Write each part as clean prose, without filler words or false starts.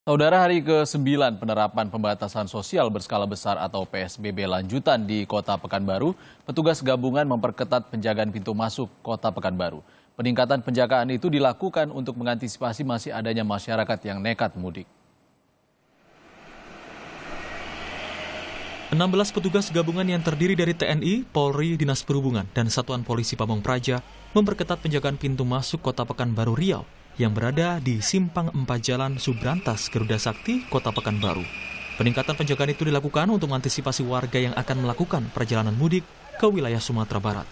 Saudara, hari ke-9 penerapan pembatasan sosial berskala besar atau PSBB lanjutan di Kota Pekanbaru, petugas gabungan memperketat penjagaan pintu masuk Kota Pekanbaru. Peningkatan penjagaan itu dilakukan untuk mengantisipasi masih adanya masyarakat yang nekat mudik. 16 petugas gabungan yang terdiri dari TNI, Polri, Dinas Perhubungan, dan Satuan Polisi Pamong Praja memperketat penjagaan pintu masuk Kota Pekanbaru Riau yang berada di Simpang 4 Jalan Subrantas, Garuda Sakti, Kota Pekanbaru. Peningkatan penjagaan itu dilakukan untuk mengantisipasi warga yang akan melakukan perjalanan mudik ke wilayah Sumatera Barat.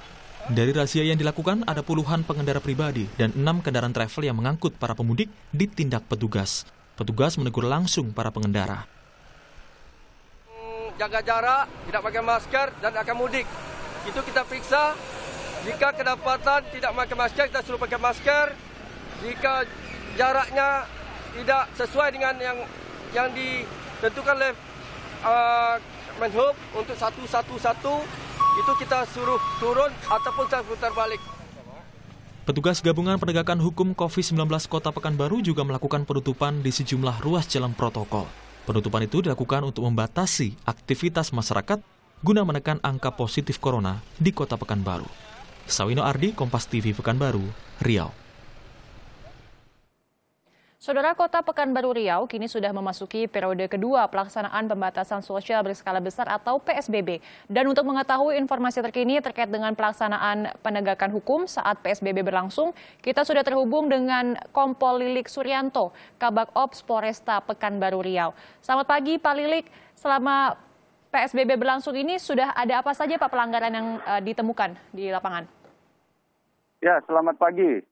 Dari razia yang dilakukan, ada puluhan pengendara pribadi dan 6 kendaraan travel yang mengangkut para pemudik ditindak petugas. Petugas menegur langsung para pengendara. Jaga jarak, tidak pakai masker, dan akan mudik. Itu kita periksa. Jika kedapatan tidak pakai masker, kita suruh pakai masker. Jika jaraknya tidak sesuai dengan yang ditentukan oleh Menhub untuk 111, itu kita suruh turun ataupun kita putar balik. Petugas gabungan penegakan hukum COVID-19 Kota Pekanbaru juga melakukan penutupan di sejumlah ruas jalan protokol. Penutupan itu dilakukan untuk membatasi aktivitas masyarakat guna menekan angka positif corona di Kota Pekanbaru. Sawino Ardi, Kompas TV Pekanbaru, Riau. Saudara, Kota Pekanbaru Riau kini sudah memasuki periode kedua pelaksanaan pembatasan sosial berskala besar atau PSBB. Dan untuk mengetahui informasi terkini terkait dengan pelaksanaan penegakan hukum saat PSBB berlangsung, kita sudah terhubung dengan Kompol Lilik Suryanto, Kabak Ops Polresta Pekanbaru Riau. Selamat pagi Pak Lilik, selama PSBB berlangsung ini sudah ada apa saja Pak pelanggaran yang ditemukan di lapangan? Ya, selamat pagi.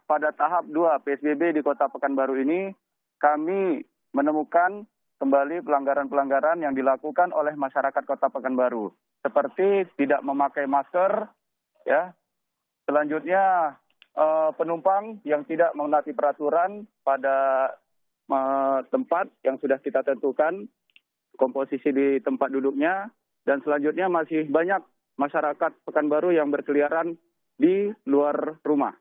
Pada tahap 2 PSBB di Kota Pekanbaru ini, kami menemukan kembali pelanggaran-pelanggaran yang dilakukan oleh masyarakat Kota Pekanbaru, seperti tidak memakai masker, ya. Selanjutnya penumpang yang tidak menaati peraturan pada tempat yang sudah kita tentukan, komposisi di tempat duduknya, dan selanjutnya masih banyak masyarakat Pekanbaru yang berkeliaran di luar rumah.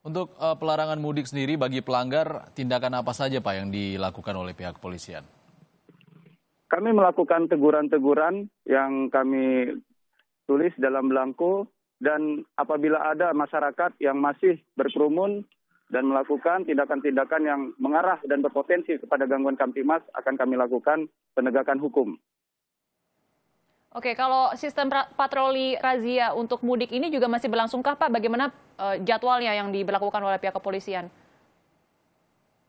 Untuk pelarangan mudik sendiri bagi pelanggar, tindakan apa saja Pak yang dilakukan oleh pihak kepolisian? Kami melakukan teguran-teguran yang kami tulis dalam belangko, dan apabila ada masyarakat yang masih berkerumun dan melakukan tindakan-tindakan yang mengarah dan berpotensi kepada gangguan Kamtibmas, akan kami lakukan penegakan hukum. Oke, kalau sistem patroli razia untuk mudik ini juga masih berlangsungkah Pak? Bagaimana jadwalnya yang diberlakukan oleh pihak kepolisian?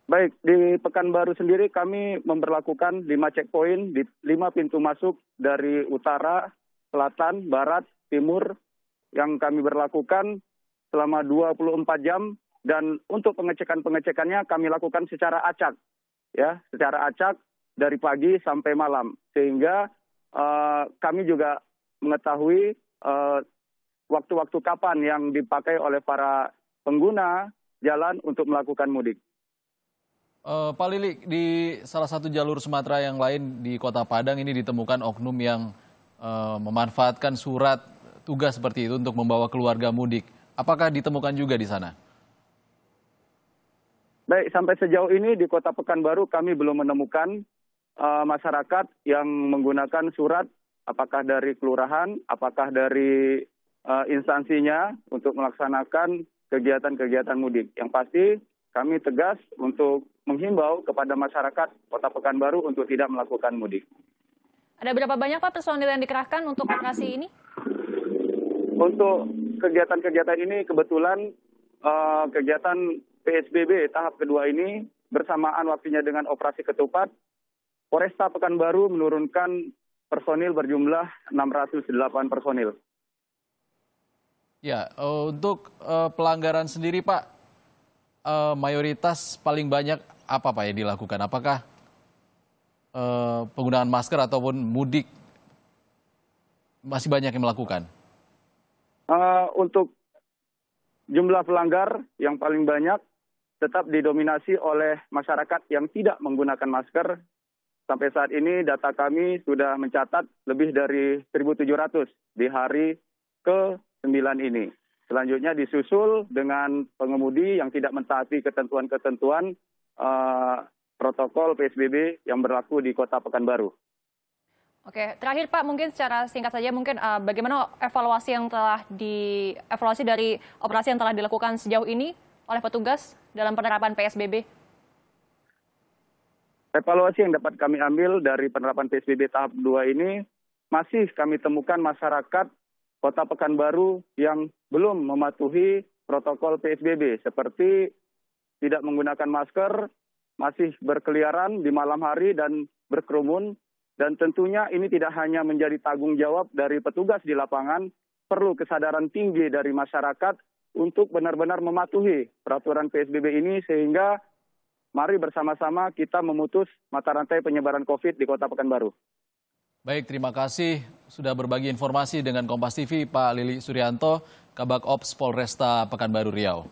Baik, di Pekanbaru sendiri kami memberlakukan 5 checkpoint di 5 pintu masuk dari utara, selatan, barat, timur yang kami berlakukan selama 24 jam, dan untuk pengecekan-pengecekannya kami lakukan secara acak, ya, secara acak dari pagi sampai malam, sehingga kami juga mengetahui waktu-waktu kapan yang dipakai oleh para pengguna jalan untuk melakukan mudik. Pak Lilik, di salah satu jalur Sumatera yang lain di Kota Padang ini ditemukan oknum yang memanfaatkan surat tugas seperti itu untuk membawa keluarga mudik. Apakah ditemukan juga di sana? Baik, sampai sejauh ini di Kota Pekanbaru kami belum menemukan masyarakat yang menggunakan surat, apakah dari kelurahan, apakah dari instansinya untuk melaksanakan kegiatan-kegiatan mudik. Yang pasti kami tegas untuk menghimbau kepada masyarakat Kota Pekanbaru untuk tidak melakukan mudik. Ada berapa banyak Pak personil yang dikerahkan untuk operasi ini? Untuk kegiatan-kegiatan ini kebetulan kegiatan PSBB tahap kedua ini bersamaan waktunya dengan operasi ketupat, Polresta Pekanbaru menurunkan personil berjumlah 608 personil. Ya, untuk pelanggaran sendiri Pak, mayoritas paling banyak apa Pak yang dilakukan? Apakah penggunaan masker ataupun mudik masih banyak yang melakukan? Untuk jumlah pelanggar yang paling banyak tetap didominasi oleh masyarakat yang tidak menggunakan masker. Sampai saat ini data kami sudah mencatat lebih dari 1.700 di hari ke-9 ini. Selanjutnya disusul dengan pengemudi yang tidak mentaati ketentuan-ketentuan protokol PSBB yang berlaku di Kota Pekanbaru. Oke, terakhir Pak, mungkin secara singkat saja mungkin bagaimana evaluasi dari operasi yang telah dilakukan sejauh ini oleh petugas dalam penerapan PSBB? Evaluasi yang dapat kami ambil dari penerapan PSBB tahap 2 ini, masih kami temukan masyarakat Kota Pekanbaru yang belum mematuhi protokol PSBB, seperti tidak menggunakan masker, masih berkeliaran di malam hari dan berkerumun. Dan tentunya ini tidak hanya menjadi tanggung jawab dari petugas di lapangan, perlu kesadaran tinggi dari masyarakat untuk benar-benar mematuhi peraturan PSBB ini, sehingga mari bersama-sama kita memutus mata rantai penyebaran COVID di Kota Pekanbaru. Baik, terima kasih sudah berbagi informasi dengan Kompas TV, Pak Lili Suryanto, Kabak Ops Polresta Pekanbaru Riau.